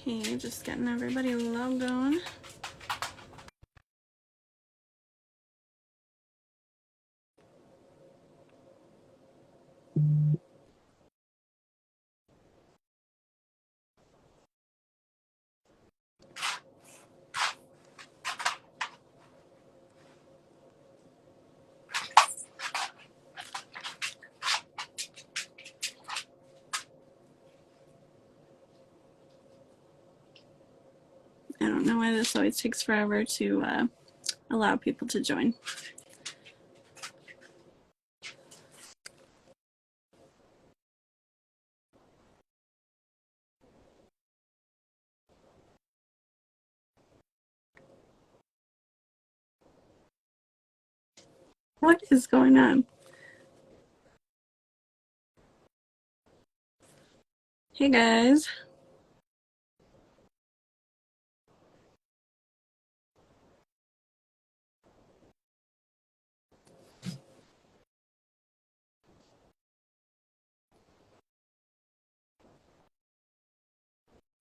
Okay, just getting everybody logged on. I don't know why this always takes forever to allow people to join. What is going on? Hey guys.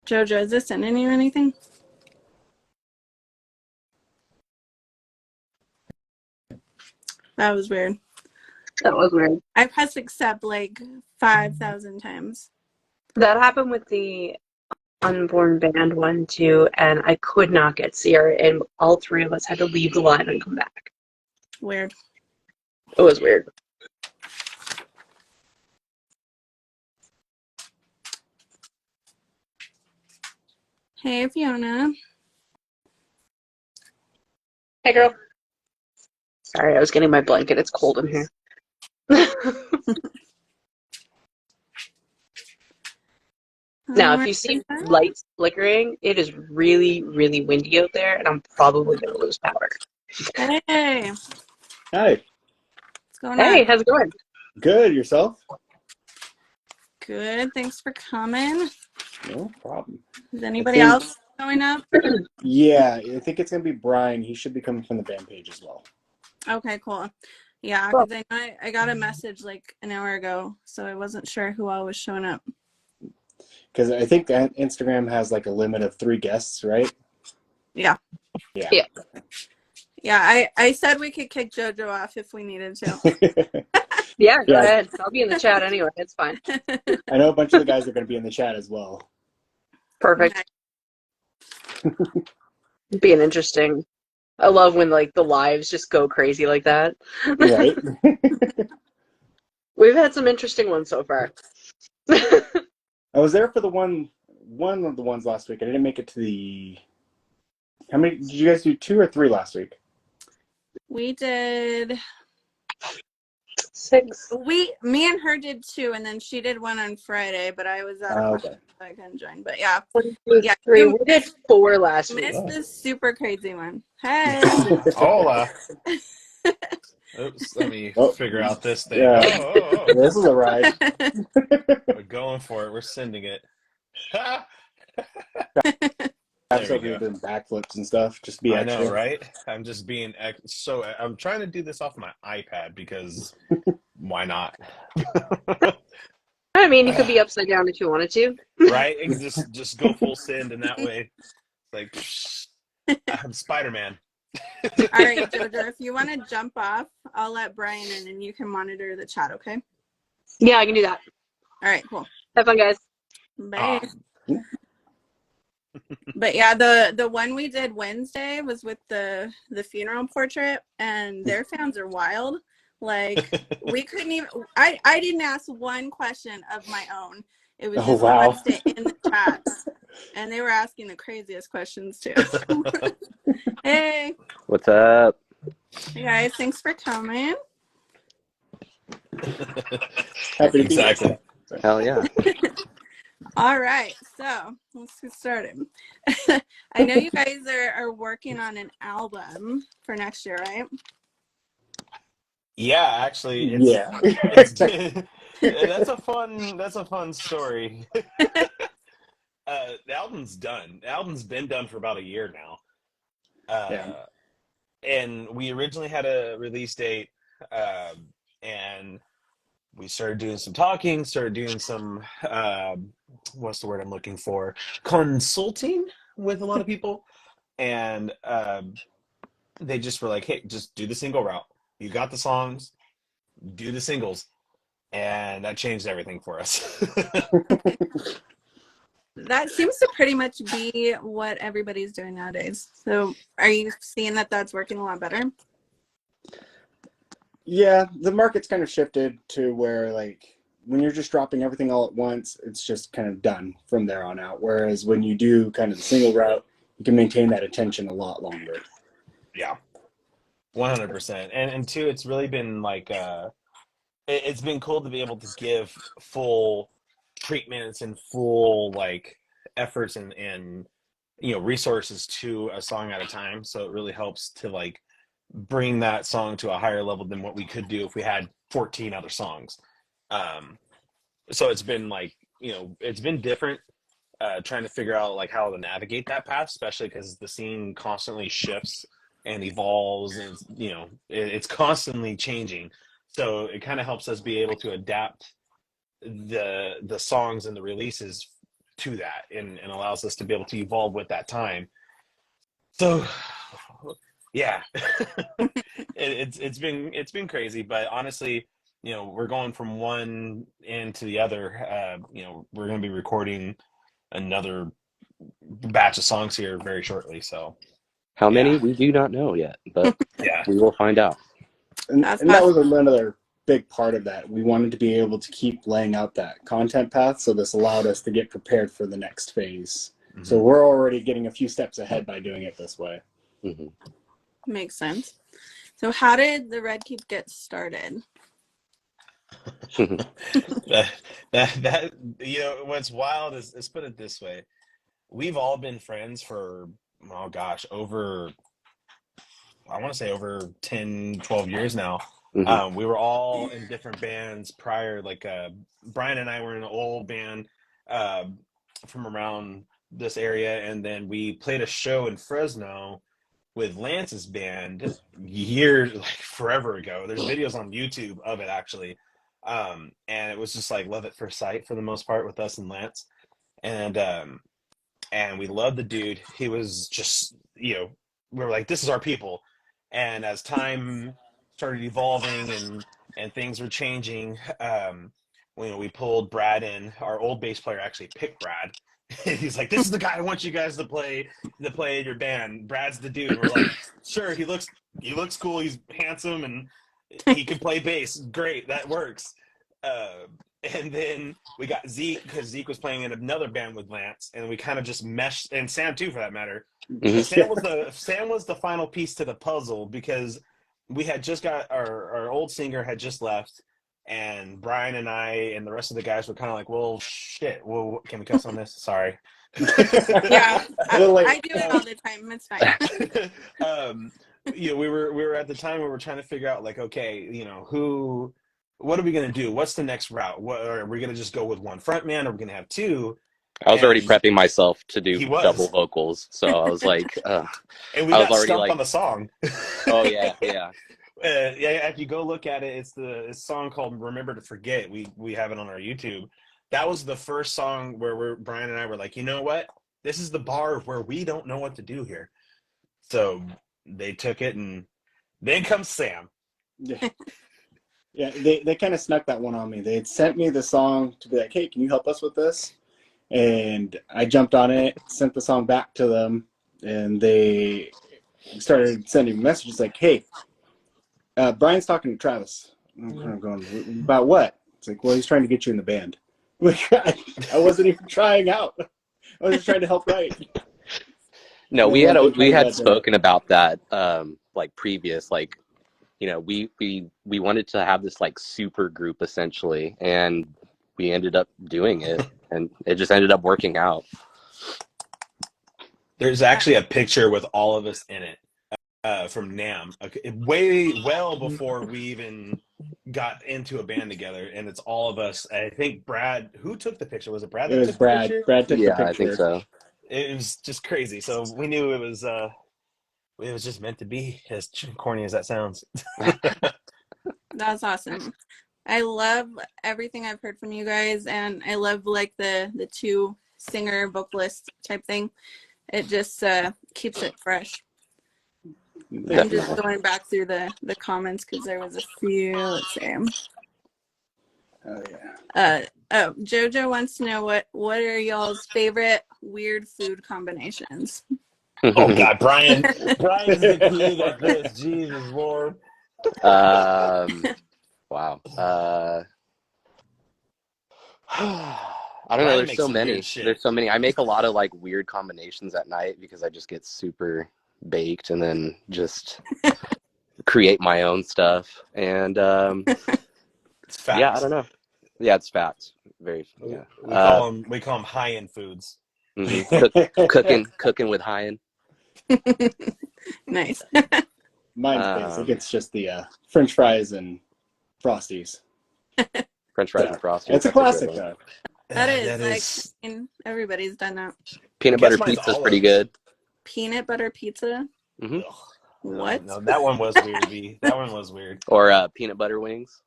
Jojo, is this sending you anything? That was weird. That was weird. I pressed accept like 5,000 times. That happened with the Unborn Band one too, and I could not get Sierra in. All three of us had to leave the line and come back. Weird. It was weird. Hey Fiona. Hey girl. Sorry, I was getting my blanket. It's cold in here. Now, if you see lights flickering, it is really, really windy out there, and I'm probably going to lose power. Hey. Hi. What's going on? Hey, how's it going? Good. Yourself? Good. Thanks for coming. No problem. Is anybody else showing up? Yeah, I think it's going to be Brian. He should be coming from the band page as well. Okay, cool. Yeah, because I got a message like an hour ago, so I wasn't sure who all was showing up. Because I think Instagram has like a limit of 3 guests, right? Yeah. Yeah. Yeah, I said we could kick JoJo off if we needed to. Yeah, go ahead. I'll be in the chat anyway. It's fine. I know a bunch of the guys are going to be in the chat as well. Perfect. Being interesting. I love when like the lives just go crazy like that. Right? We've had some interesting ones so far. I was there for the one of the ones last week. I didn't make it to the... How many? Did you guys do 2 or 3 last week? We did 6. Me and her did 2, and then she did 1 on Friday, but I was out of Okay. so I couldn't join. But yeah. 1, 2, 3. We did 4 last week. Missed this super crazy one. Hey. Hola. Oops, let me figure out this thing. Yeah. This is a ride. We're going for it. We're sending it. There we go. Doing backflips and stuff. Just be extra. I know, right? I'm just being I'm trying to do this off my iPad because why not? I mean, you could be upside down if you wanted to. Right? And just go full send, and that way, like, I'm Spider-Man. All right, Jojo, if you want to jump off, I'll let Brian in and you can monitor the chat, okay? Yeah, I can do that. All right, cool. Have fun, guys. Bye. But yeah, the one we did Wednesday was with the funeral portrait, and their fans are wild. Like, we couldn't even... I didn't ask one question of my own. It was just listed in the chat. And they were asking the craziest questions, too. Hey. What's up? Hey, guys. Thanks for coming. Happy to be here. Hell yeah. All right. So, let's get started. I know you guys are working on an album for next year, right? Yeah, actually, that's a fun story. The album's done. The album's been done for about a year now. And we originally had a release date, and we started doing some talking, started doing some what's the word I'm looking for? Consulting with a lot of people, and they just were like, "Hey, just do the single route. You got the songs, do the singles," and that changed everything for us. That seems to pretty much be what everybody's doing nowadays. So are you seeing that that's working a lot better? Yeah, the market's kind of shifted to where like when you're just dropping everything all at once, it's just kind of done from there on out. Whereas when you do kind of the single route, you can maintain that attention a lot longer. Yeah, 100%. And two, it's really been like it's been cool to be able to give full treatments and full like efforts and resources to a song at a time. So it really helps to like bring that song to a higher level than what we could do if we had 14 other songs. So it's been like, it's been different, trying to figure out like how to navigate that path, especially because the scene constantly shifts and evolves, and it's constantly changing. So it kind of helps us be able to adapt the songs and the releases to that, and allows us to be able to evolve with that time. So yeah, it's been crazy, but honestly, we're going from one end to the other. We're going to be recording another batch of songs here very shortly. So How many? yeah. We do not know yet, but Yeah, we will find out. And That's that was awesome. another big part of that. We wanted to be able to keep laying out that content path, so this allowed us to get prepared for the next phase. So we're already getting a few steps ahead by doing it this way. Mhm. Makes sense. So how did the Red Keep get started? that what's wild is put it this way. We've all been friends for, oh gosh, over, I want to say over 10, 12 years now. Mhm. We were all in different bands prior. Like Brian and I were in an old band uh, from around this area, and then we played a show in Fresno with Lance's band years, like forever ago. There's videos on YouTube of it actually, and it was just like love at first sight for the most part with us and Lance, and we loved the dude. He was just, we were like, this is our people. And as time started evolving and things were changing, we pulled Brad in. Our old bass player actually picked Brad. He's like, this is the guy I want you guys to play in your band. Brad's the dude. We're like, sure, he looks cool. He's handsome and he can play bass. Great, that works. Uh, and then we got Zeke because Zeke was playing in another band with Lance, and we kind of just meshed, and Sam too, for that matter. Mhm. Sam was the final piece to the puzzle because we had just got our old singer had just left, and Brian and I and the rest of the guys were kind of like, well, shit, well, can we cuss on this? Sorry. Yeah, A little late. I do it all the time. It's fine. We were at the time we were trying to figure out like, okay, what are we gonna do? What's the next route? What are we gonna just go with one front man? Are we gonna have two? I was already And prepping myself to do he double was, vocals, so I was like, and we I was got already stumped like, on the song. oh yeah, yeah. Yeah, if you go look at it, it's the song called "Remember to Forget." We have it on our YouTube. That was the first song where Brian and I were like, you know what? This is the bar where we don't know what to do here. So they took it, and then comes Sam. Yeah, yeah. They kind of snuck that one on me. They had sent me the song to be like, hey, can you help us with this? And I jumped on it, sent the song back to them, and they started sending messages like, hey, Brian's talking to Travis. I'm kind of going, about what? It's like, well, he's trying to get you in the band. Like, I wasn't even trying out. I was just trying to help write. No, And we once they we told me had that, spoken about that like previous, like, we wanted to have this like super group essentially, and we ended up doing it, and it just ended up working out. There's actually a picture with all of us in it from NAMM, well before we even got into a band together, and it's all of us. I think Brad, who took the picture? Was it Brad it that was took the Brad. picture? Brad took the Yeah, I think picture. so. It was just crazy. So we knew it was just meant to be, as corny as that sounds. That's awesome. I love everything I've heard from you guys, and I love like the two singer vocalist type thing. It just keeps it fresh. I'm just going back through the comments because there was a few. Let's see. Oh yeah. Jojo wants to know what are y'all's favorite weird food combinations? Oh God, Brian's the king at this. Jesus Lord. Wow. I don't know. Brian There's makes so some many. weird shit. There's so many. I make a lot of like weird combinations at night because I just get super baked and then just create my own stuff. And It's facts. yeah, I don't know. Yeah, it's facts. Very. Yeah. We call them high end foods. Cooking with high-end. Nice. Mine's basic. It's just the French fries and Frosties. French fries and Frosties. It's a classic, though. That is everybody's done that. Peanut butter pizza is pretty good. Peanut butter pizza. Mm-hmm. What? No, that one was weird. B. That one was weird. Or peanut butter wings.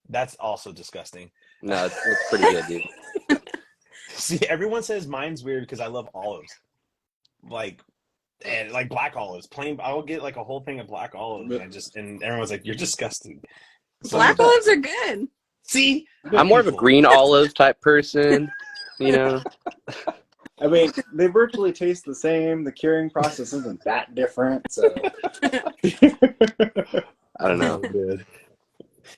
That's also disgusting. No, it's pretty good, dude. See, everyone says mine's weird because I love olives, like black olives. Plain, I'll get like a whole thing of black olives, and everyone's like, "You're disgusting." So Black olives are good. See, I'm more of a green olive type person, you know. I mean, they virtually taste the same. The curing process isn't that different, so. I don't know. Good.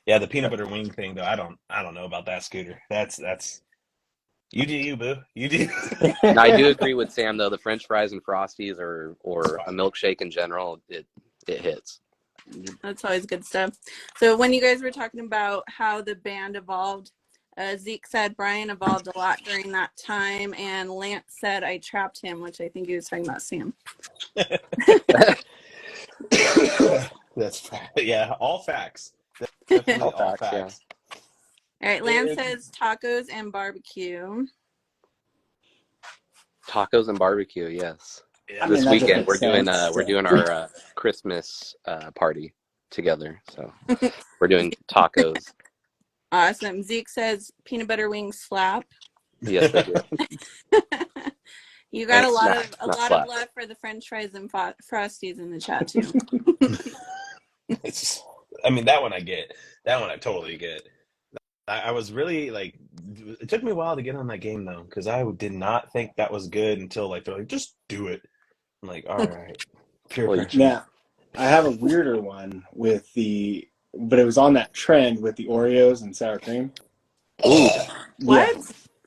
Yeah, the peanut butter wing thing though. I don't know about that, Scooter. That's you do you, boo. You do. I do agree with Sam though. The French fries and Frosties or a milkshake in general, it hits. That's always good stuff. So when you guys were talking about how the band evolved, Zeke said Brian evolved a lot during that time, and Lance said I trapped him, which I think he was talking about Sam. That's yeah, all facts. All facts. Yeah. All right, Lance says tacos and barbecue. Tacos and barbecue, yes. Yeah, this weekend we're doing sense. our Christmas party together. So we're doing tacos. Awesome. Zeke says peanut butter wings slap. Yes, they do. You got And a lot slap. of love for the French fries and Frosties in the chat too. I mean, that one I get. That one I totally get. I was really like, it took me a while to get on that game though, because I did not think that was good until like they're like, just do it. I'm like, all right. Now, I have a weirder one but it was on that trend with the Oreos and sour cream. Ooh. What?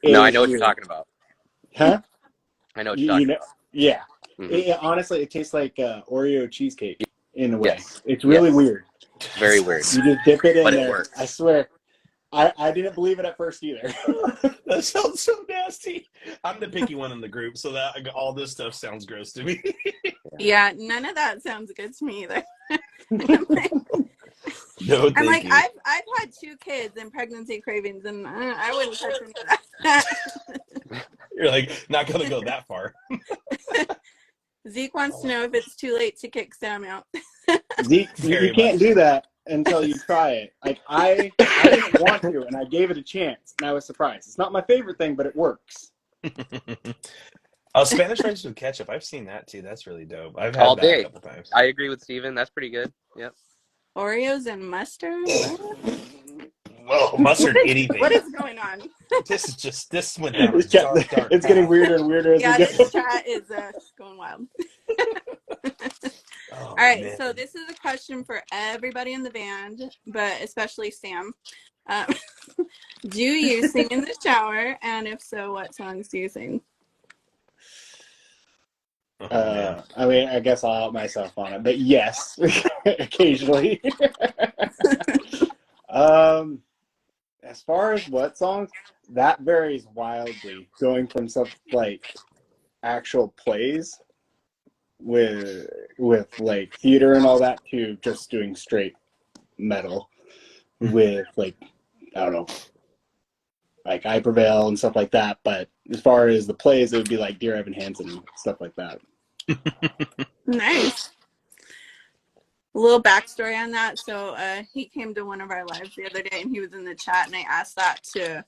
Yeah, No, I know what you're talking about. Huh? I know what you're talking about. Yeah. Mm-hmm. Honestly, it tastes like Oreo cheesecake in a way. Yes. It's really weird. Very weird. You just dip it in But it there. works. I swear. I didn't believe it at first either. That sounds so nasty. I'm the picky one in the group, so that all this stuff sounds gross to me. Yeah, none of that sounds good to me either. No, I'm like, you. I've had 2 kids and pregnancy cravings, and I wouldn't touch any of that. You're like, not gonna go that far. Zeke wants to know if it's too late to kick Sam out. Zeke, Very you can't much. do that until you try it. Like I didn't want to, and I gave it a chance, and I was surprised. It's not my favorite thing, but it works. Spanish rice with ketchup. I've seen that too. That's really dope. I've had All that day. a couple times. I agree with Steven. That's pretty good. Yep. Oreos and mustard? Whoa, mustard anything. What is going on? This went down. It's getting path. weirder and weirder as Yeah, we this go. chat is going wild. Oh, All right, man. so this is a question for everybody in the band, but especially Sam. Do you sing in the shower? And if so, what songs do you sing? Oh, man. I mean, I guess I'll out myself on it, but yes, occasionally. As far as what songs, that varies wildly. Going from stuff like actual plays with like theater and all that to just doing straight metal with like, I don't know, like I Prevail and stuff like that. But as far as the plays, it would be like Dear Evan Hansen and stuff like that. Nice. little backstory on that. So he came to one of our lives the other day, and he was in the chat, and I asked that to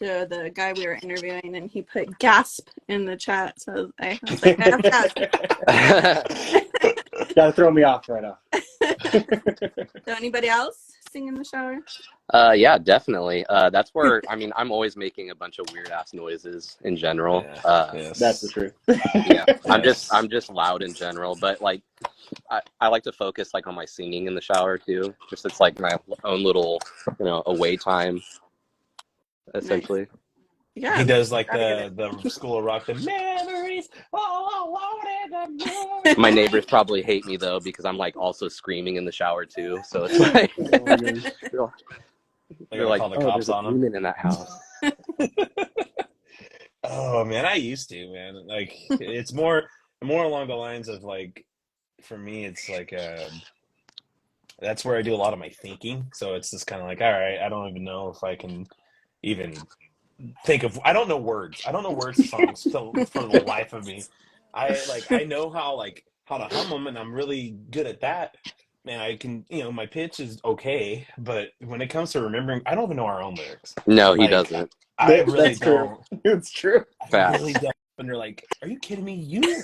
the guy we were interviewing, and he put gasp in the chat. So I was like, I have gasp. Gotta throw me off right off. So anybody else sing in the shower? Yeah, definitely. That's where, I mean, I'm always making a bunch of weird ass noises in general. Yes. That's the truth. Yeah, I'm just loud in general, but like I like to focus like on my singing in the shower too. Just it's like my own little, away time, essentially. Yeah. He does like gotta the School of Rock, the memories all alone in the moon. My neighbors probably hate me though because I'm like also screaming in the shower too. So it's like They're they're like, call the oh, cops there's a on him. demon in that house. Oh man, I used to, man. Like it's more along the lines of like, for me, it's like that's where I do a lot of my thinking. So it's just kind of like, all right, I don't even know if I can even think of. I don't know words. I don't know words to songs for the life of me. I know how to hum them, and I'm really good at that. Man, I can, my pitch is okay, but when it comes to remembering, I don't even know our own lyrics. No, he Like, doesn't. I really That's true. don't. It's true. I really don't. And they're like, "Are you kidding me? You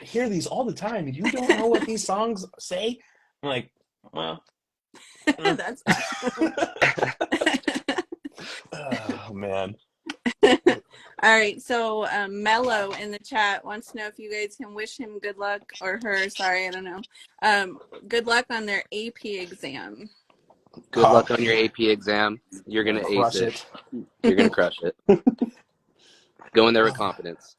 hear these all the time, and you don't know what these songs say?" I'm like, "Well, That's oh man." all right. So Mello in the chat wants to know if you guys can wish him good luck, or her. Sorry, I don't know. Good luck on their AP exam. Good luck on your AP exam. You're gonna ace Crush it. You're gonna crush it. Go in there with confidence.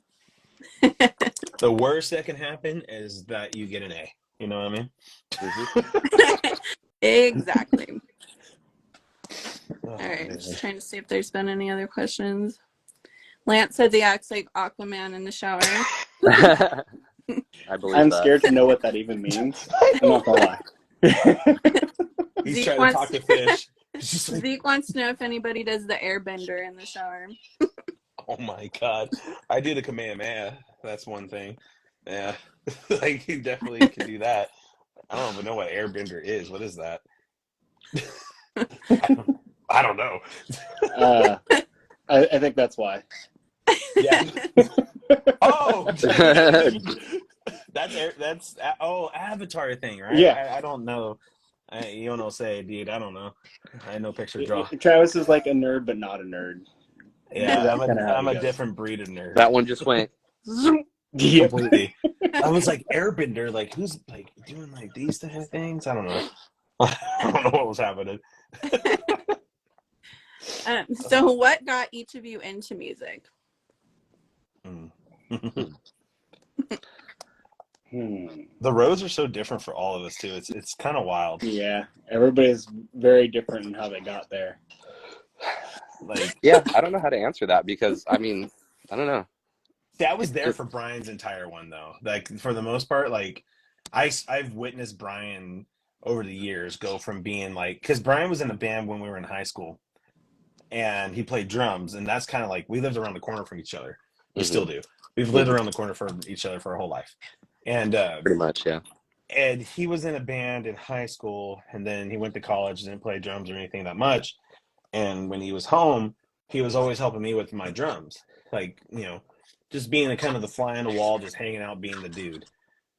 The worst that can happen is that you get an A. You know what I mean? Mhm. Exactly. Oh, All right. man. Just trying to see if there's been any other questions. Lance said he acts like Aquaman in the shower. I believe I'm that. scared to know what that even means. I'm not gonna lie. He's Zeke trying to wants- talk to fish. He's just like, Zeke wants to know if anybody does the airbender in the shower. oh my god, I do the Kamehameha. That's one thing. Yeah, like you definitely can do that. I don't even know what airbender is. What is that? I don't know. I think that's why. Yeah. Oh, that's Avatar thing, right? Yeah. I don't know. You don't know, say, dude. I don't know. I know picture draw. Travis is like a nerd, but not a nerd. Yeah, That's kinda how I'm it a goes. different breed of nerd. That one just went. Yeah. Completely. I was like airbender, like who's like doing like these type of things? I don't know. I don't know what was happening. So what got each of you into music? The roads are so different for all of us too. It's kind of wild. Yeah. Everybody's very different in how they got there. Like, Yeah, I don't know how to answer that because I mean, I don't know. that was there for Brian's entire one though. Like for the most part, like I've witnessed Brian over the years go from being like, because Brian was in a band when we were in high school, and he played drums, and that's kind of like we lived around the corner from each other. We still do. We've lived around the corner from each other for our whole life, and Pretty much, yeah. and he was in a band in high school, and then he went to college, didn't play drums or anything that much. And when he was home, he was always helping me with my drums, like just being the kind of the fly on the wall, just hanging out, being the dude.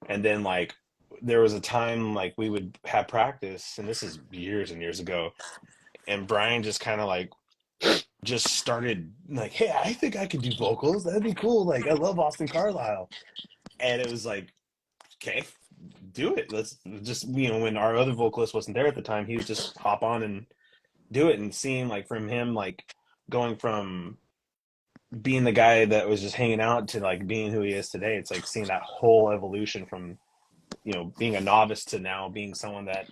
And then like there was a time like we would have practice, and this is years and years ago, and Brian just kind of like just started like, hey, I think I could do vocals. That'd be cool. Like I love Austin Carlisle. And it was like, okay, do it. Let's just, when our other vocalist wasn't there at the time, he would just hop on and do it. And seeing like from him, like going from being the guy that was just hanging out to like being who he is today, it's like seeing that whole evolution from, being a novice to now being someone that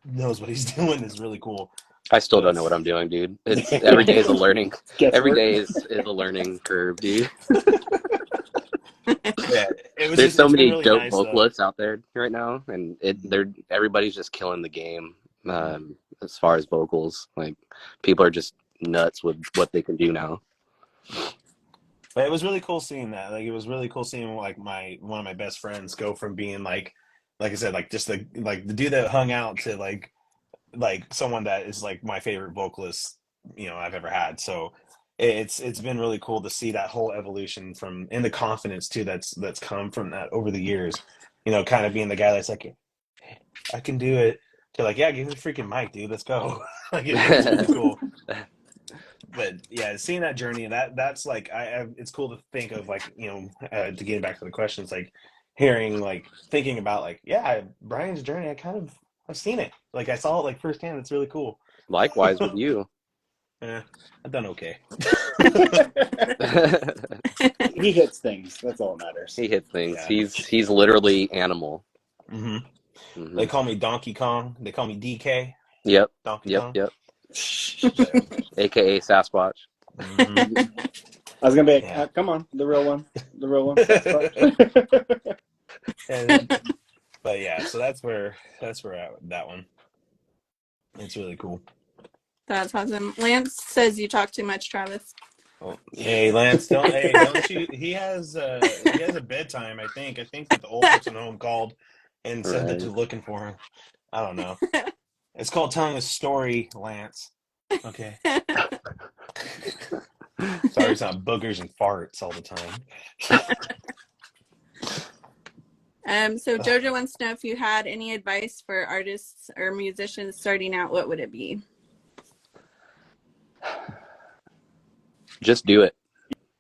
knows what he's doing is really cool. I still don't know what I'm doing, dude. It's every day is a learning. Every Guesswork. day is a learning curve, dude. Yeah, There's so it's been many really dope nice, though. vocalists out there right now, and everybody's just killing the game. As far as vocals, like people are just nuts with what they can do now. But it was really cool seeing that. Like it was really cool seeing like one of my best friends go from being like like I said, like just the dude that hung out to like someone that is like my favorite vocalist, I've ever had. So it's been really cool to see that whole evolution from, and the confidence too that's come from that over the years. Kind of being the guy that's like, I can do it. To like, yeah, give me the freaking mic, dude. Let's go. Like it's really cool. But yeah, seeing that journey, that's like it's cool to think of, like, to get back to the questions, like hearing, like thinking about, like, yeah, Brian's journey. I've seen it. Like I saw it like firsthand. It's really cool. Likewise with you. Yeah, I've done okay. He hits things. That's all that matters. He hits things. Yeah. He's literally animal. hmm Mhm. They call me Donkey Kong. They call me DK. Yep. Donkey Kong. Yep. AKA Sasquatch. Mhm. I was gonna be like, Yeah. come on, the real one. But yeah, so that's where at with that one. It's really cool. That's awesome. Lance says you talk too much, Travis. Oh, hey Lance, don't you? He has a bedtime. I think that the old person home called and said that Right. you're looking for him. I don't know. It's called telling a story, Lance. Okay. Sorry, it's not boogers and farts all the time. So Jojo wants to know if you had any advice for artists or musicians starting out. What would it be? Just do it.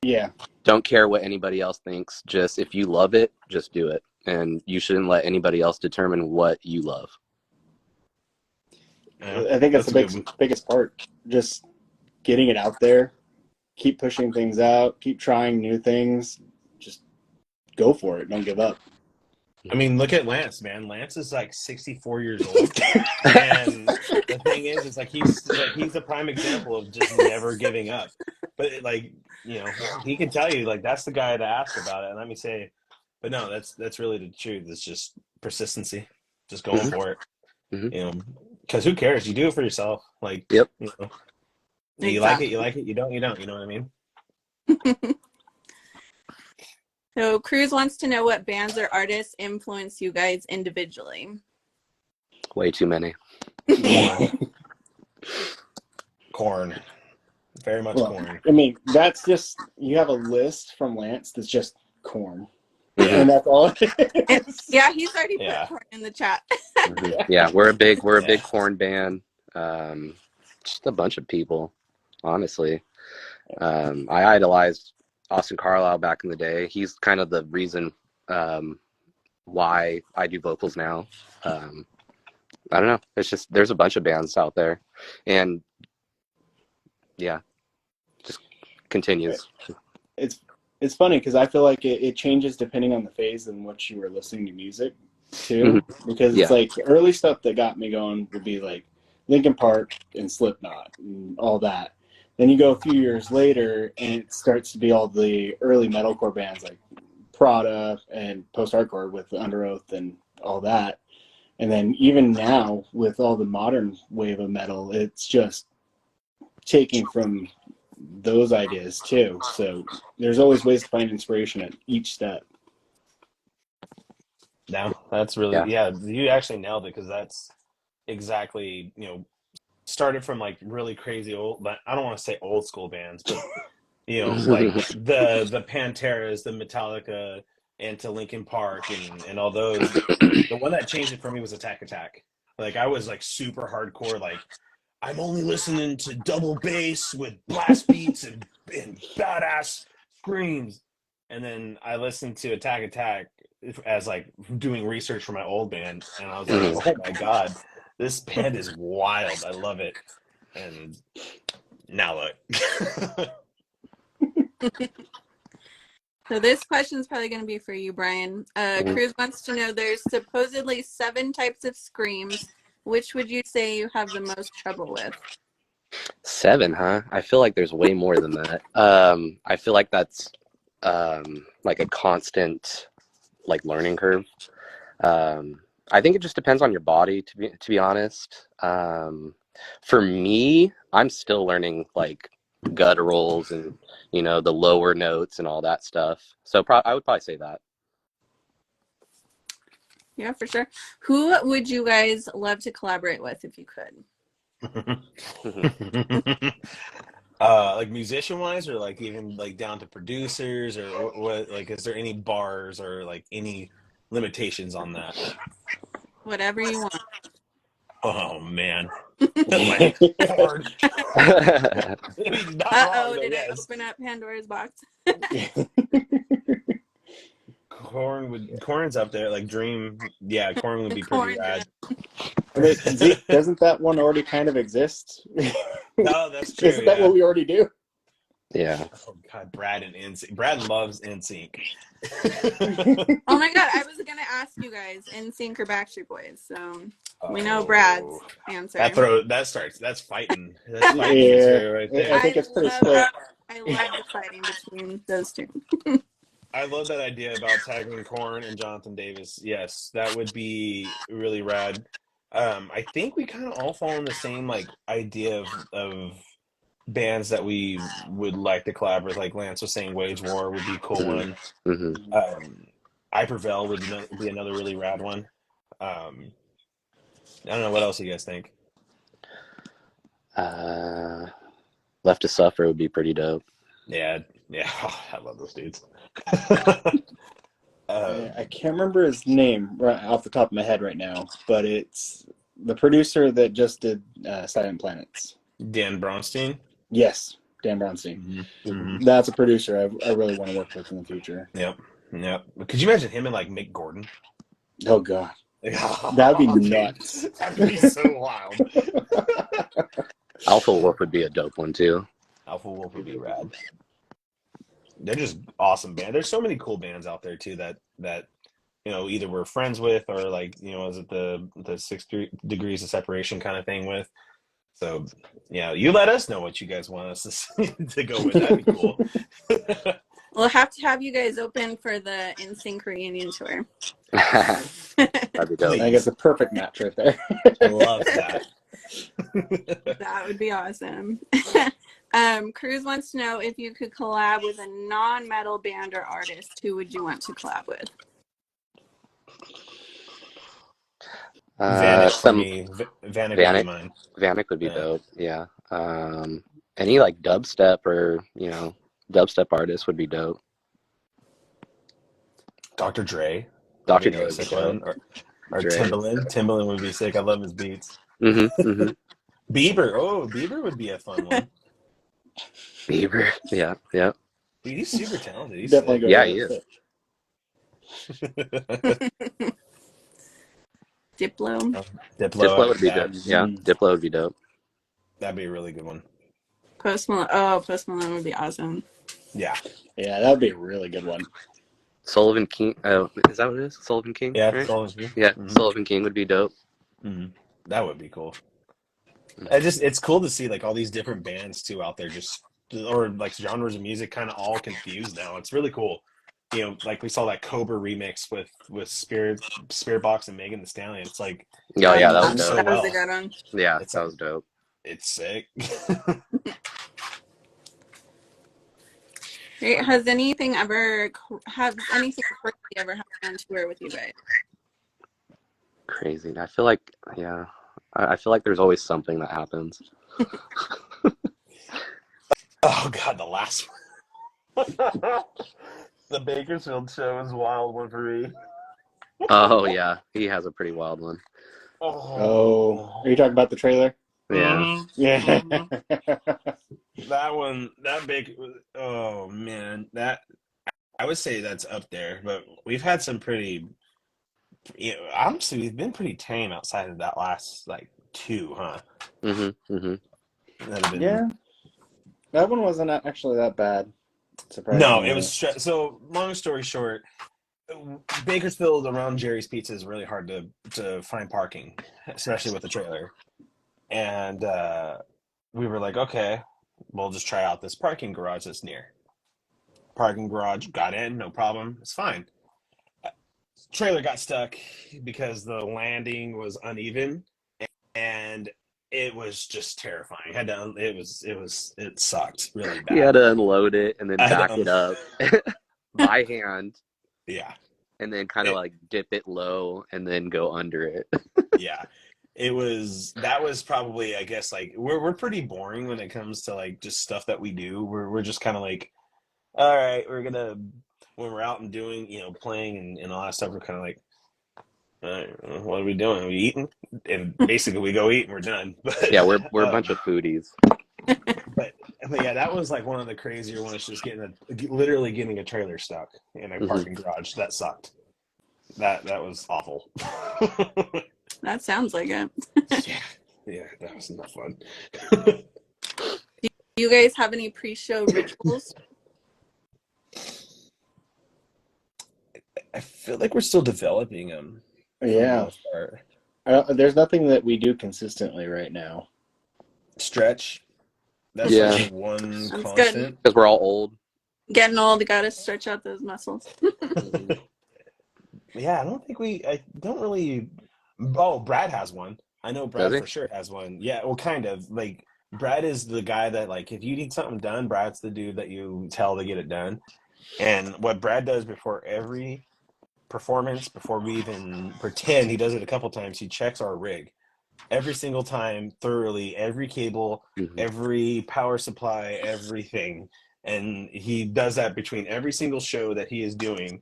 Yeah. Don't care what anybody else thinks. Just if you love it, just do it. And you shouldn't let anybody else determine what you love. Yeah, I think that's a the good one. biggest part. Just getting it out there, keep pushing things out, keep trying new things. Just go for it. Don't give up. I mean, look at Lance, man. Lance is like 64 years old, and the thing is, it's like he's the prime example of just never giving up. But he can tell you, like, that's the guy to ask about it. And let me say, but no, that's really the truth. It's just persistency, just going Mhm. for it. Mhm. Because who cares? You do it for yourself. Like, Yep. You like it. You like it. You don't. You don't. You know what I mean? So Cruz wants to know what bands or artists influence you guys individually. Way too many. Corn. Very much Well, corn. I mean, that's just, you have a list from Lance that's just corn. Yeah. And that's all it is. Yeah, he's already Yeah. put corn in the chat. Mhm. Yeah, we're a big Yeah. corn band. Just a bunch of people, honestly. I idolized Austin Carlisle back in the day. He's kind of the reason why I do vocals now. I don't know. It's just, there's a bunch of bands out there, and yeah, just continues. It's funny because I feel like it changes depending on the phase and what you were listening to music too. Because Yeah. it's like early stuff that got me going would be like Linkin Park and Slipknot and all that. Then you go a few years later and it starts to be all the early metalcore bands like Prada and post-hardcore with Under Oath and all that. And then even now with all the modern wave of metal, it's just taking from those ideas too. So there's always ways to find inspiration at each step. No, that's really, yeah, you actually nailed it, because that's exactly, started from like really crazy old, but I don't want to say old school bands, but like the Panteras, the Metallica, and to Linkin Park and all those. The one that changed it for me was Attack Attack. Like I was like super hardcore, like I'm only listening to double bass with blast beats and badass screams. And then I listened to Attack Attack as like doing research for my old band, and I was like, oh my god, this band is wild. I love it. And now look. So this question is probably going to be for you, Brian. Cruz wants to know, there's supposedly 7 types of screams. Which would you say you have the most trouble with? 7, huh? I feel like there's way more than that. I feel like that's like a constant like learning curve. I think it just depends on your body, to be honest. For me, I'm still learning like gutturals and the lower notes and all that stuff. So I would probably say that. Yeah, for sure. Who would you guys love to collaborate with if you could? Like musician wise, or like even like down to producers, or what? Like, is there any bars or like any limitations on that? Whatever you want. Oh man, like corn. I mean, not wrong, though, Did I yes. open up Pandora's box? Corn's up there. Like Dream, yeah, corn would be pretty Corn. rad. Wait, Zeke, doesn't that one already kind of exist? No, that's true. Isn't that Yeah. what we already do? Yeah. Oh God, Brad and NSYNC. Brad loves NSYNC. Oh my God, I was gonna ask you guys, NSYNC or Backstreet Boys. So we know Brad's answer. That's fighting. That's fighting Yeah. answer right I there. think it's pretty love split. I love the fighting between those two. I love that idea about tagging Korn and Jonathan Davis. Yes, that would be really rad. I think we kind of all fall in the same like idea of bands that we would like to collaborate with. Like Lance was saying, Wage War would be a cool one. I Prevail would be another really rad one. I don't know, what else do you guys think? Left to Suffer would be pretty dope. Yeah. I love those dudes. I can't remember his name right off the top of my head right now, but it's the producer that just did Silent Planets. Dan Bronstein. Yes, Dan Bronstein. Mm-hmm. That's a producer I really want to work with in the future. Yep. Could you imagine him and like Mick Gordon? Oh God, that'd be nuts. That'd be so wild. Alpha Wolf would be a dope one too. Alpha Wolf would be rad. They're just awesome band. There's so many cool bands out there too that either we're friends with or like is it the 6 degrees of separation kind of thing with. So yeah, you let us know what you guys want us to go with. That'd be cool. We'll have to have you guys open for the NSYNC reunion tour. That'd be dope. I think it's a perfect match right there. I love that. That would be awesome. Cruz wants to know if you could collab with a non-metal band or artist, who would you want to collab with? Vanik for me. Vanik would be mine. Vanik would be dope. Yeah. Any like dubstep or dubstep artist would be dope. Dr. Dre. Dr. Dre Dre would be fun. Or Dre. Timbaland. Timbaland would be sick. I love his beats. Mm-hmm. Bieber. Oh, Bieber would be a fun one. Bieber. Yeah. Dude, he's super talented. He's Definitely sick. go Yeah, with he is. Diplo. Diplo would be dope. Yeah, Diplo would be dope. That'd be a really good one. Post Malone. Oh, Post Malone would be awesome. Yeah. Yeah, that would be a really good one. Sullivan King. Oh, is that what it is? Sullivan King? Yeah. Right? Sullivan. Yeah, Mhm. Sullivan King would be dope. Mm-hmm. That would be cool. It's cool to see like all these different bands too out there, or like genres of music kind of all confused now. It's really cool. Like we saw that Cobra remix with Spirit Box and Megan Thee Stallion. It's like, Yeah, that was so dope. That was well. a good one. Yeah, It's that was dope. It's sick. Great. Has anything crazy ever happened on tour with you guys? Crazy. I feel like, yeah, I feel like there's always something that happens. Oh God, the last one. The Bakersfield show is a wild one for me. Oh yeah, he has a pretty wild one. Oh, are you talking about the trailer? Yeah. Yeah. That one, that big. Oh man, that I would say that's up there. But we've had some pretty. Honestly, we've been pretty tame outside of that last like 2, huh? Mm-hmm. That have been, Yeah. That one wasn't actually that bad. No, it was so. Long story short, Bakersfield around Jerry's Pizza is really hard to find parking, especially with the trailer. And we were like, okay, we'll just try out this parking garage that's near. Parking garage, got in, no problem, it's fine. Trailer got stuck because the landing was uneven, and it was just terrifying. It sucked really bad. You had to unload it and then back it up by hand. Yeah. and then kind of like dip it low and then go under it. Yeah. That was probably, I guess, like we're pretty boring when it comes to like just stuff that we do. We're just kind of like, all right, when we're out and doing, playing and all that stuff, we're kind of like, all right, what are we doing? Are we eating? And basically we go eat and we're done. But Yeah, we're a bunch of foodies. but yeah, that was like one of the crazier ones, just literally getting a trailer stuck in a parking garage. That sucked. That was awful. That sounds like it. Yeah, that was not fun. Do you guys have any pre-show rituals? I feel like we're still developing them. Yeah. There's nothing that we do consistently right now. Stretch. That's Yeah. like one That's constant. good. Because we're all old. Getting old, you gotta stretch out those muscles. Yeah, I don't really. Oh, Brad has one. I know Brad Does he? for sure has one. Yeah, well, kind of. Like, Brad is the guy that, like, if you need something done, Brad's the dude that you tell to get it done. And what Brad does before every performance, before we even pretend, he does it a couple times, he checks our rig. Every single time, thoroughly, every cable, every power supply, everything. And he does that between every single show that he is doing.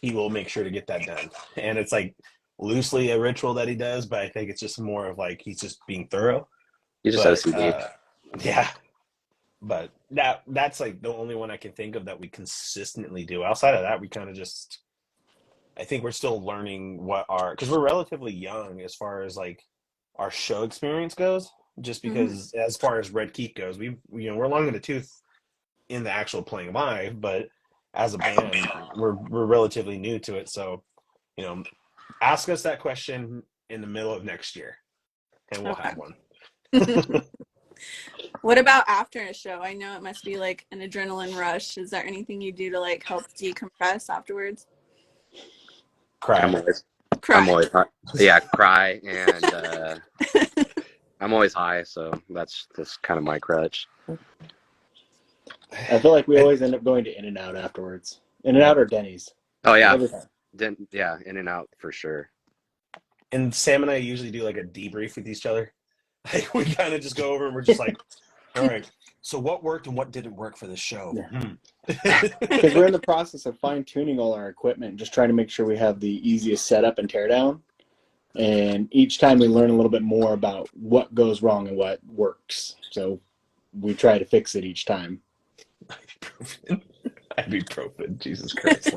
He will make sure to get that done. And it's like loosely a ritual that he does, but I think it's just more of like he's just being thorough. You just OCD. Yeah. But that's like the only one I can think of that we consistently do. Outside of that, we kind of just, I think we're still learning because we're relatively young as far as like our show experience goes, just because as far as Red Keek goes, we're long in the tooth in the actual playing live, but as a band, we're relatively new to it. So, ask us that question in the middle of next year and we'll have one. What about after a show? I know it must be like an adrenaline rush. Is there anything you do to like help decompress afterwards? Cry. I'm always Cry. cry, and I'm always high, so that's kind of my crutch. I feel like we always end up going to In-N-Out afterwards. In-N-Out or Denny's. Oh yeah, Every time. In-N-Out for sure. And Sam and I usually do like a debrief with each other. Like we kind of just go over and we're just like, all right, so what worked and what didn't work for the show? Because we're in the process of fine-tuning all our equipment, just trying to make sure we have the easiest setup and teardown. And each time we learn a little bit more about what goes wrong and what works. So we try to fix it each time. Ibuprofen, Jesus Christ.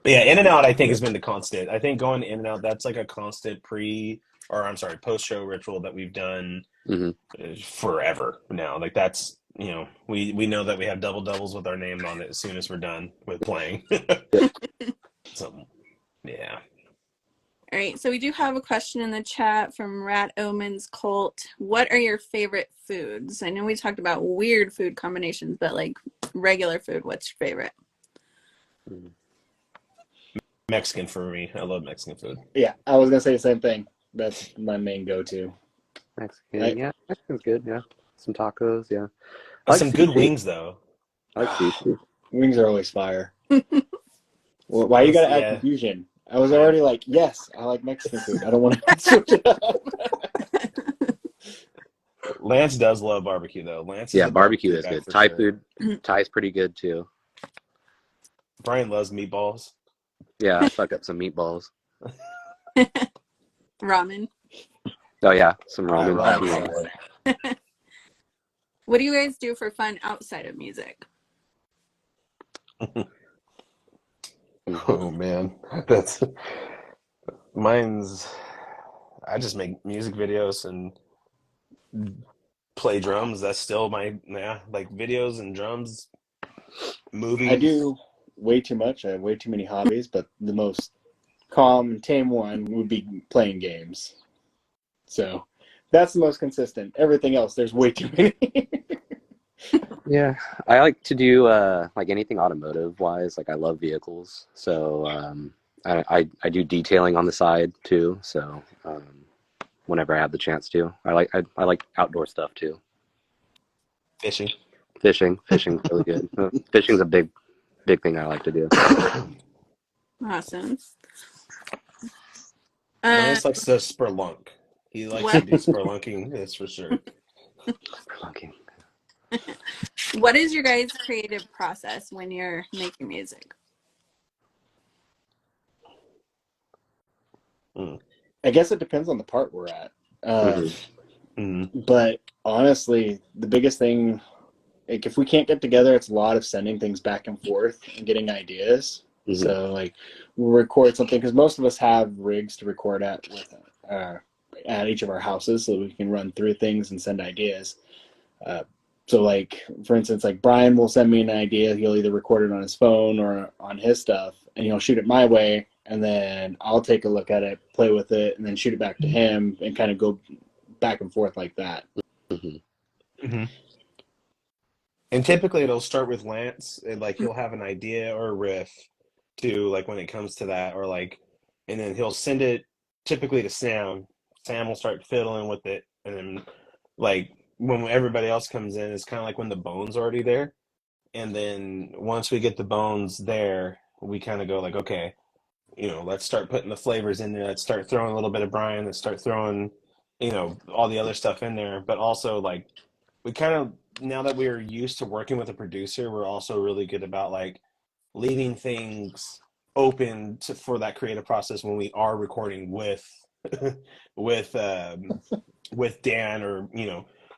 But yeah, In-N-Out I think has been the constant. I think going to In-N-Out, that's like a constant post-show ritual that we've done forever now. Like that's, we know that we have double doubles with our name on it as soon as we're done with playing. So, yeah. All right, so we do have a question in the chat from Rat Omens Cult. What are your favorite foods? I know we talked about weird food combinations, but like regular food, what's your favorite? Mexican for me. I love Mexican food. Yeah, I was going to say the same thing. That's my main go-to. Mexican, yeah. Mexican's good, yeah. Some tacos, yeah. Some good wings, though. I like sushi. Wings are always fire. Well, why you got to add confusion? I was already like, yes, I like Mexican food. I don't want to switch it up. Lance does love barbecue, though. Barbecue is good. Thai sure. food, Thai's pretty good, too. Brian loves meatballs. Yeah, I fuck up some meatballs. Ramen. Oh, yeah, some ramen. What do you guys do for fun outside of music? Oh, man. I just make music videos and play drums. That's still like videos and drums, movies. I do way too much. I have way too many hobbies, but the most calm and tame one would be playing games. So that's the most consistent. Everything else, there's way too many. Yeah, I like to do like anything automotive wise. Like I love vehicles, so I do detailing on the side too. So whenever I have the chance to, I like outdoor stuff too. Fishing. Fishing's really good. Fishing's a big thing I like to do. Awesome. Lance likes to spelunk. He likes What? to do spelunking, that's for sure. Spelunking. What is your guys' creative process when you're making music? I guess it depends on the part we're at. Mhm. But honestly, the biggest thing, like if we can't get together, it's a lot of sending things back and forth and getting ideas. Mhm. So like we'll record something because most of us have rigs to record at each of our houses, so we can run through things and send ideas. So like for instance, like Brian will send me an idea. He'll either record it on his phone or on his stuff, and he'll shoot it my way, and then I'll take a look at it, play with it, and then shoot it back to him, and kind of go back and forth like that. Mm-hmm. And typically it'll start with Lance, and like he'll have an idea or a riff to like when it comes to that, or like, and then he'll send it typically to Sam. Sam will start fiddling with it, and then like when everybody else comes in, it's kind of like when the bone's already there. And then once we get the bones there, we kind of go like, okay, let's start putting the flavors in there. Let's start throwing a little bit of Brian. Let's start throwing, all the other stuff in there. But also like we kind of, now that we're used to working with a producer, we're also really good about like leaving things open for that creative process when we are recording with with Dan, or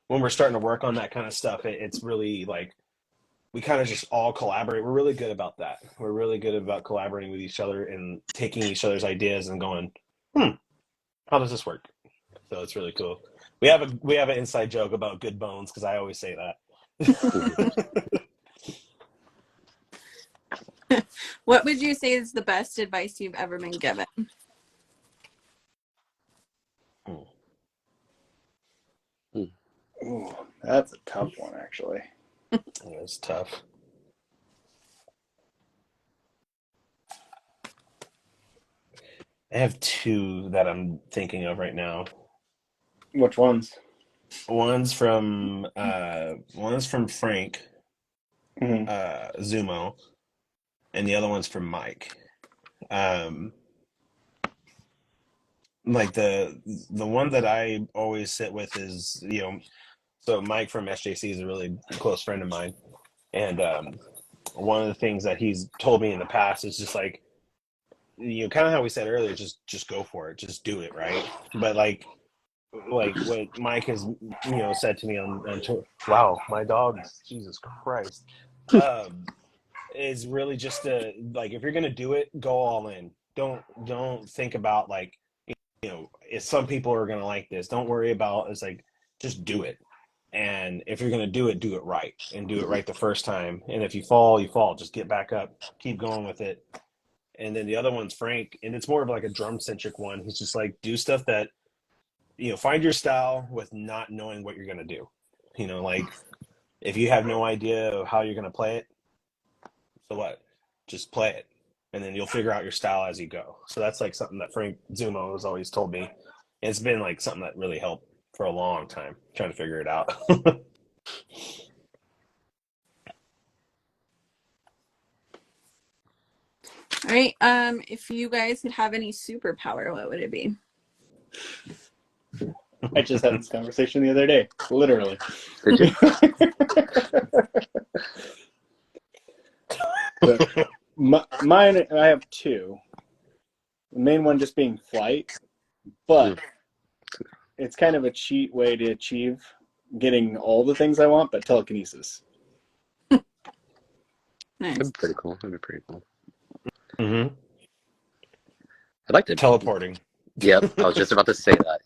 when we're starting to work on that kind of stuff. It's really like we kind of just all collaborate. We're really good about that. We're really good about collaborating with each other and taking each other's ideas and going, how does this work? So it's really cool. We have an inside joke about good bones because I always say that. What would you say is the best advice you've ever been given? Ooh, that's a tough one, actually. It's tough. I have two that I'm thinking of right now. Which ones? One's from Frank Zumo, and the other one's from Mike. Like the one that I always sit with is, so Mike from SJC is a really close friend of mine, and one of the things that he's told me in the past is just like, kind of how we said earlier, just go for it, just do it, right? But like what Mike has said to me on wow, my dog, Jesus Christ, is really just to, like, if you're gonna do it, go all in. Don't think about like, if some people are gonna like this. Don't worry about, it's like, just do it. And if you're gonna do it right, and do it right the first time. And if you fall, you fall. Just get back up, keep going with it. And then the other one's Frank, and it's more of like a drum centric one. He's just like, do stuff that, find your style with not knowing what you're gonna do. Like if you have no idea of how you're gonna play it, so what? Just play it, and then you'll figure out your style as you go. So that's like something that Frank Zumo has always told me. It's been like something that really helped for a long time, trying to figure it out. All right. If you guys could have any superpower, what would it be? I just had this conversation the other day, literally. Did you? Mine, I have two. The main one just being flight, but it's kind of a cheat way to achieve getting all the things I want, but telekinesis. Nice. That'd be pretty cool. Mm-hmm. I'd like to Teleporting. Yep, I was just about to say that.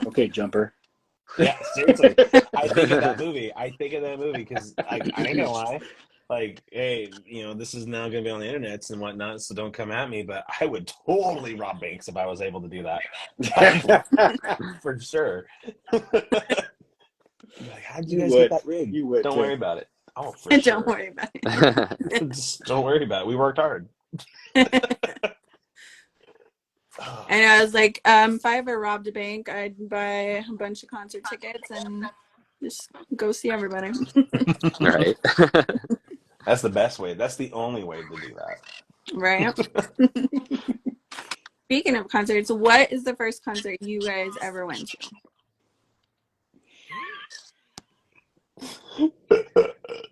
Okay, Jumper. Yeah, seriously. I think of that movie because I ain't gonna lie. Like, hey, this is now gonna be on the internet and whatnot, so don't come at me. But I would totally rob banks if I was able to do that, for sure. Like, how did you guys get that rig? You would. Don't too. worry about it. Oh, for sure. Don't worry about it. Just don't worry about it. We worked hard. And I was like, if I ever robbed a bank, I'd buy a bunch of concert tickets and Just go see everybody. All right. That's the best way. That's the only way to do that. Right. Speaking of concerts, what is the first concert you guys ever went to?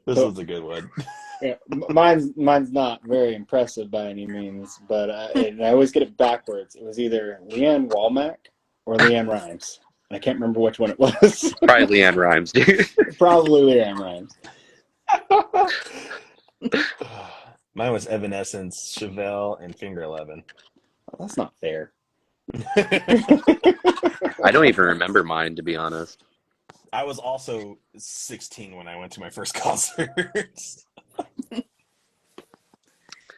This was a good one. Yeah, mine's not very impressive by any means, but and I always get it backwards. It was either Leanne Womack or Leanne Rhymes. I can't remember which one it was. Probably Leanne Rhymes, dude. Probably Leanne Rhymes. Mine was Evanescence, Chevelle, and Finger Eleven. Well, that's not fair. I don't even remember mine, to be honest. I was also 16 when I went to my first concert.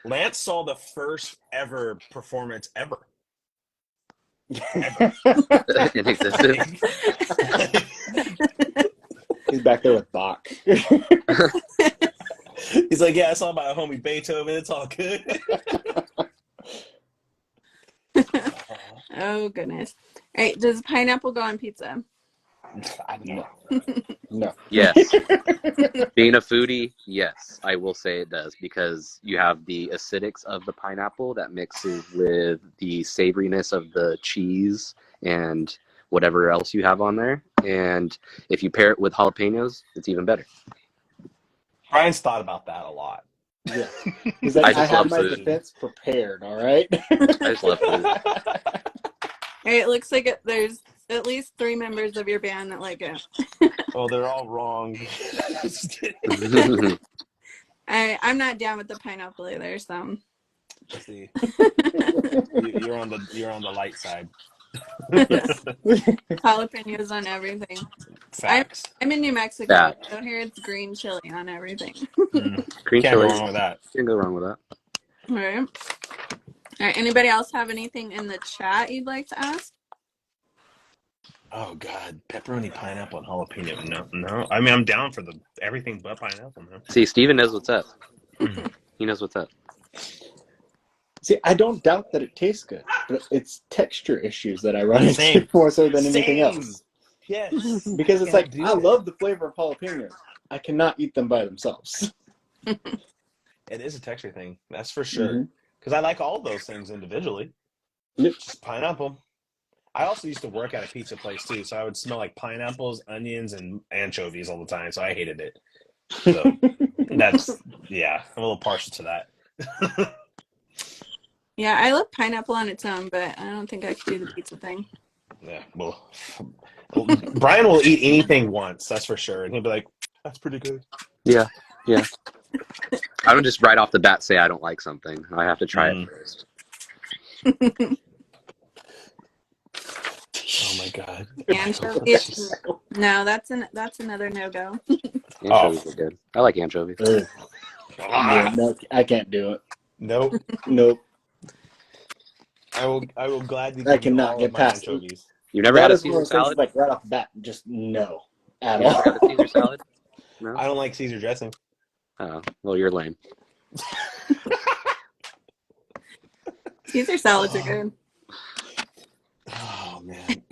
Lance saw the first ever performance ever. In existence. He's back there with Bach. He's like, yeah, I saw my homie Beethoven. It's all good. Oh goodness. All right, does pineapple go on pizza? I know. No. Yes. Being a foodie, yes, I will say it does, because you have the acidics of the pineapple that mixes with the savoriness of the cheese and whatever else you have on there. And if you pair it with jalapenos, it's even better. Brian's thought about that a lot. Yeah. He's like, I just have love my food. defense prepared, all right? I just love food. All right, it looks like there's at least 3 members of your band that like it. Oh, they're all wrong. Just kidding. I'm not down with the pineapple either, so. Let's see. You're on the light side. Yes. Jalapenos on everything. Facts. I'm in New Mexico, Yeah. so here it's green chili on everything. Green Can't go chili. wrong with that. Can't go wrong with that. All right. All right. Anybody else have anything in the chat you'd like to ask? Oh God, pepperoni, pineapple, and jalapeno. No. I mean, I'm down for everything but pineapple. No. See, Steven knows what's up. He knows what's up. See, I don't doubt that it tastes good, but it's texture issues that I run into Same. more so than anything Same. else. Yes. Because it's Can't like, do I it. love the flavor of jalapenos. I cannot eat them by themselves. It is a texture thing, that's for sure. Mhm. Because I like all those things individually. Yep. Just pineapple. I also used to work at a pizza place too, so I would smell like pineapples, onions, and anchovies all the time. So I hated it. So I'm a little partial to that. Yeah, I love pineapple on its own, but I don't think I could do the pizza thing. Yeah, well, Brian will eat anything once, that's for sure, and he'll be like, "That's pretty good." Yeah. I don't just right off the bat say I don't like something. I have to try it first. Oh my God. Anchovies? No, that's another no-go. Anchovies are good. I like anchovies. Ugh. Yeah, no, I can't do it. Nope. Nope. I will gladly. I give you cannot all get of my past it. anchovies. You've never That had a is one of Caesar those things salad? like right off the bat, just no at You never had all. a Caesar salad? No? I don't like Caesar dressing. Oh, well, you're lame. Caesar salads are good. Oh man.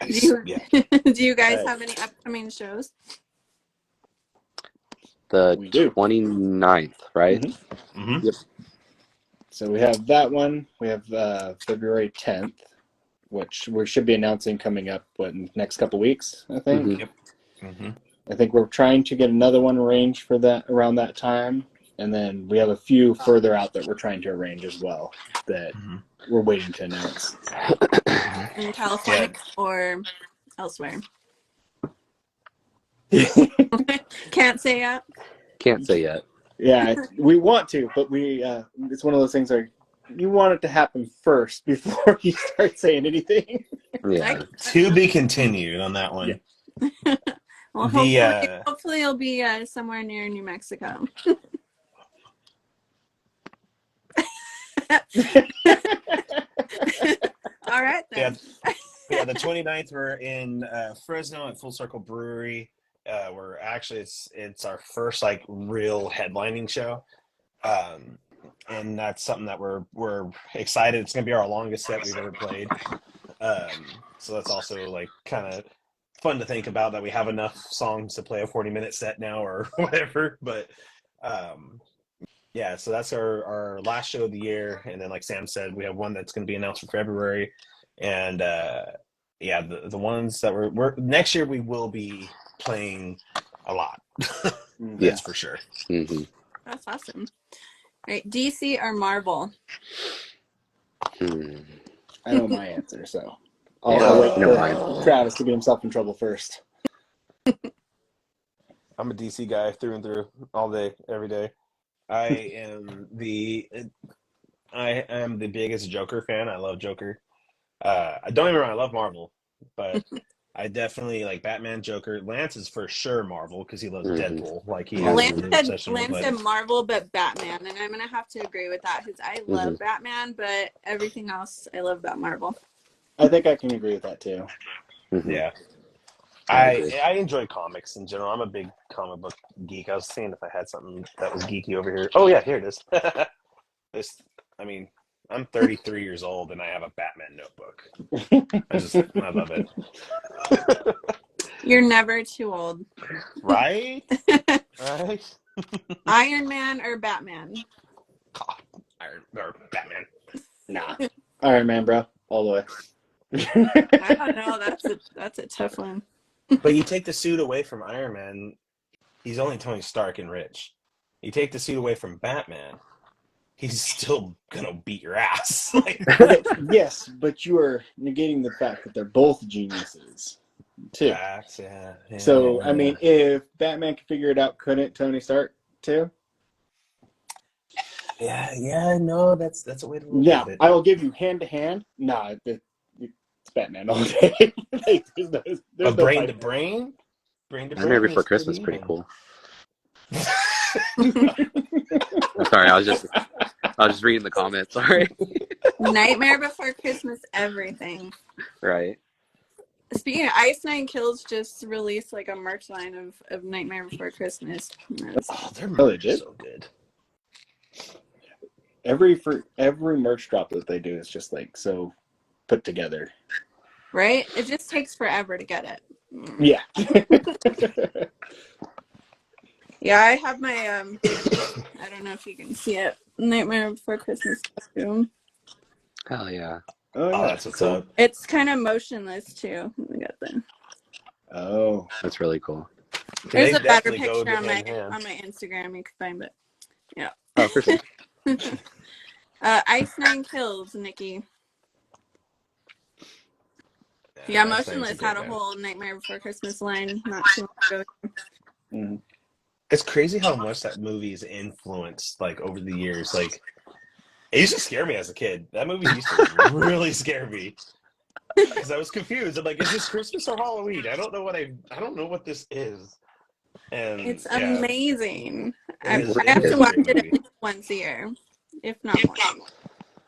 Do you guys Right. have any upcoming shows? The We do. 29th, right? Mhm. Mm-hmm. So we have that one. We have February 10th, which we should be announcing coming up in the next couple weeks, I think. Mhm. Mm-hmm. I think we're trying to get another one arranged for that around that time. And then we have a few further out that we're trying to arrange as well that we're waiting to announce. In California or elsewhere? Can't say yet. Can't say yet. Yeah, we want to, but it's one of those things like you want it to happen first before you start saying anything. Yeah. To be continued on that one. Yeah. Well, hopefully it'll be somewhere near New Mexico. All right then. Yeah, the 29th we're in Fresno at Full Circle Brewery. We're actually it's our first like real headlining show, and that's something that we're excited. It's gonna be our longest set we've ever played. So that's also like kind of fun to think about that we have enough songs to play a 40-minute set now or whatever. But yeah, so that's our last show of the year. And then, like Sam said, we have one that's going to be announced for February. And yeah, the ones that we're next year, we will be playing a lot. That's for sure. Mm-hmm. That's awesome. All right, DC or Marvel? I know my answer, so Yeah, I'll wait I know for Travis to get himself in trouble first. I'm a DC guy through and through, all day, every day. I am the biggest Joker fan. I love Joker. I don't even know, I love Marvel, but I definitely like Batman, Joker. Lance is for sure Marvel because he loves Deadpool. Like he has Lance an obsession with said Marvel, but Batman, and I'm gonna have to agree with that because I love Batman, but everything else I love about Marvel. I think I can agree with that too. Yeah. I I enjoy comics in general. I'm a big comic book geek. I was seeing if I had something that was geeky over here. Oh yeah, here it is. I'm 33 years old and I have a Batman notebook. I love it. You're never too old. Right? Right? Iron Man or Batman? Or Batman. Nah, Iron Man, bro, all the way. I don't know. That's a tough one. But you take the suit away from Iron Man, he's only Tony Stark and rich. You take the suit away from Batman, he's still gonna beat your ass. Okay, yes, but you are negating the fact that they're both geniuses, too. Yeah, So, yeah. I mean, if Batman could figure it out, couldn't Tony Stark, too? Yeah, no, that's a way to look Yeah, at it. I will give you hand-to-hand. Nah, it's Batman all day. Like, there's A no brain fight to there. brain? Brain to brain? Nightmare Before is Christmas pretty pretty cool. even. I'm sorry, I was just reading the comments. Sorry. Nightmare Before Christmas, everything. Right. Speaking of, Ice Nine Kills just released like a merch line of Nightmare Before Christmas. Oh, their Really merch is did? so good. Every merch drop that they do is just like so put together. Right? It just takes forever to get it. Yeah. Yeah, I have my I don't know if you can see it. Nightmare Before Christmas costume. Hell yeah. Oh, yeah. Oh, that's what's up. It's kind of motionless too. We got the Oh. That's really cool. There's They a better definitely go picture on hand in hand. my Instagram you can find it. Yeah. Oh, for sure. Ice Nine Kills, Nikki. Yeah, That's Motionless great had a band. whole Nightmare Before Christmas line not too long ago. Mhm. It's crazy how much that movie is influenced, like, over the years. Like, it used to scare me as a kid. That movie used to really scare me because I was confused. I'm like, is this Christmas or Halloween? I don't know what this is. And It's yeah, amazing. it is- I have it is to a watch great it at movie. least once a year, if not more.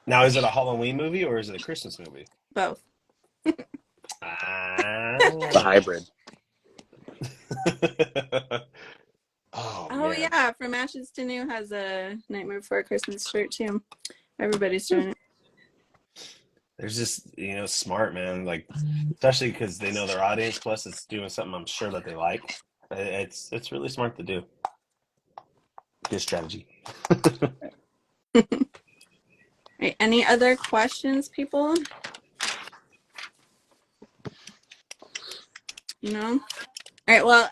Now, is it a Halloween movie or is it a Christmas movie? Both. It's a hybrid. Oh, Oh man. yeah, From Ashes to New has a Nightmare Before Christmas shirt too. Everybody's doing it. They're just, smart, man. Like, especially because they know their audience. Plus, it's doing something I'm sure that they like. It's really smart to do. Good strategy. Right, any other questions, people? No. All right. Well,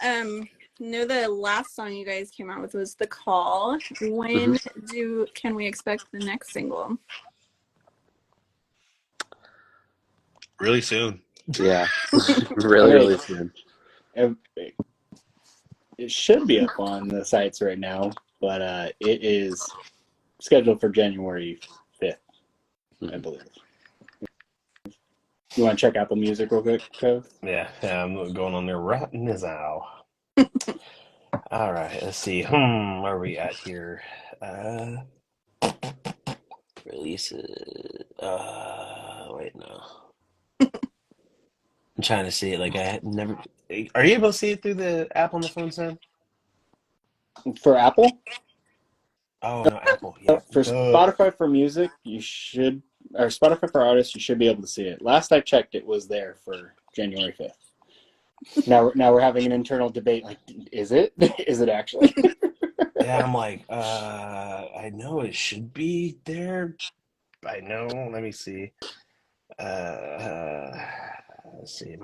know the last song you guys came out with was "The Call." When can we expect the next single? Really soon. Yeah. really soon. It should be up on the sites right now, but it is scheduled for January 5th, I believe. You want to check Apple Music real quick, Kev? Yeah, I'm going on there right now. All right, let's see. Where are we at here? Releases. Wait, no. I'm trying to see it. Like, I never. Are you able to see it through the app on the phone, Sam? For Apple? Oh, no, Apple. Yeah. For Spotify for music, or Spotify for artists, you should be able to see it. Last I checked, it was there for January 5th. Now we're having an internal debate. Like, is it? Is it actually? Yeah, I'm like, I know it should be there. I know. Let me see. Let's see.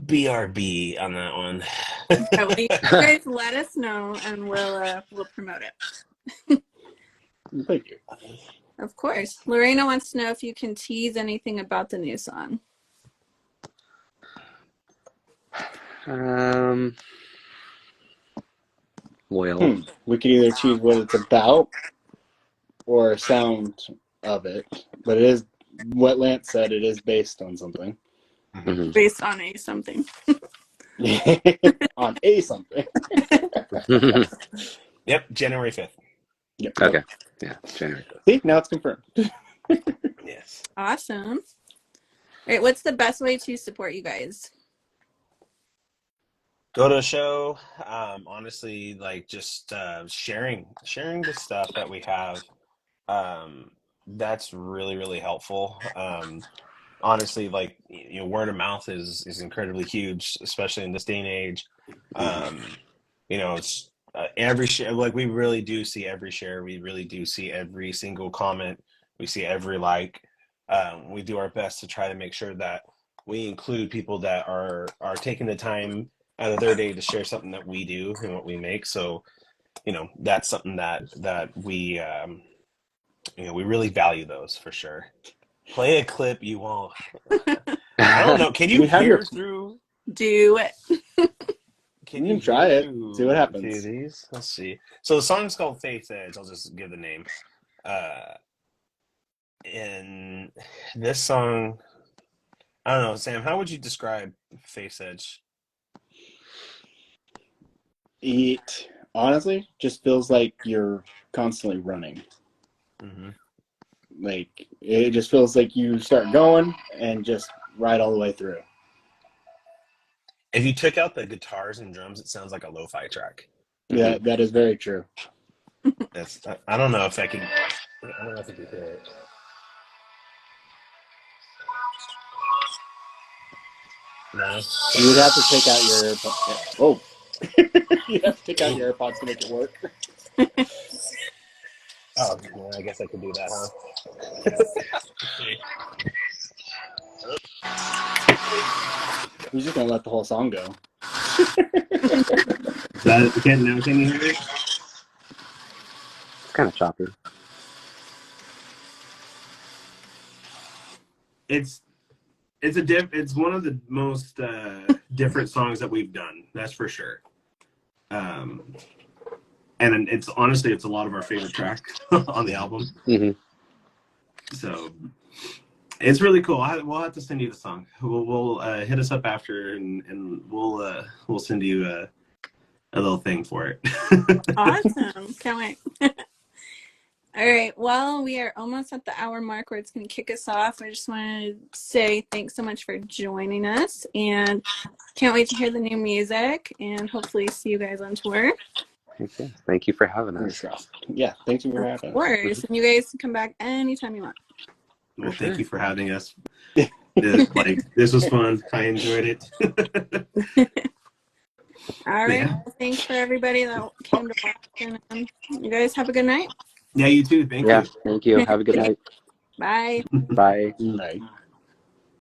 BRB on that one. Yeah, well, you guys let us know and we'll promote it. Thank you. Of course. Lorena wants to know if you can tease anything about the new song. Well, We could either choose what it's about or a sound of it, but it is what Lance said. It is based on something. mhm. Based on a something. On a something. Yep, January 5th. Yep. Okay. Yeah, January. See, now it's confirmed. Yes. Awesome. All right, what's the best way to support you guys? Go to a show. Honestly, like just sharing the stuff that we have. That's really, really helpful. Honestly, like word of mouth is incredibly huge, especially in this day and age. It's every share. Like we really do see every share. We really do see every single comment. We see every like. We do our best to try to make sure that we include people that are taking the time out of their day to share something that we do and what we make. So, that's something that we we really value those for sure. Play a clip you won't. I don't know. Can you We have hear your- through? Do it. Can You you can try hear it. through See what happens. through these? Let's see. So the song's called Faith Edge. I'll just give the name. In this song, I don't know, Sam. How would you describe Faith Edge? It honestly just feels like you're constantly running. Mm-hmm. Like it just feels like you start going and just ride all the way through. If you took out the guitars and drums, it sounds like a lo-fi track. Yeah, that is very true. I don't know if I can. I don't know if I can hear it. No. You would have to take out your AirPods. Oh, you have to take out your AirPods to make it work. Oh, well, I guess I could do that, huh? He's just gonna let the whole song go. Can you hear me? It's kind of choppy. It's one of the most different songs that we've done. That's for sure. And it's honestly a lot of our favorite tracks on the album. Mm-hmm. So it's really cool. We'll have to send you the song. We'll hit us up after, and we'll send you a little thing for it. Awesome. Can't wait. All right. Well, we are almost at the hour mark where it's going to kick us off. I just want to say thanks so much for joining us, and can't wait to hear the new music and hopefully see you guys on tour. Thank you for having us. Yeah, thank you for Of having us. course. And you guys can come back anytime you want. Well, For sure. thank you for having us. This was fun. I enjoyed it. All right. Yeah. Well, thanks for everybody that came to watch, and you guys have a good night. Yeah, you too. Thank you. Thank you. Have a good night. Bye. Bye. Bye.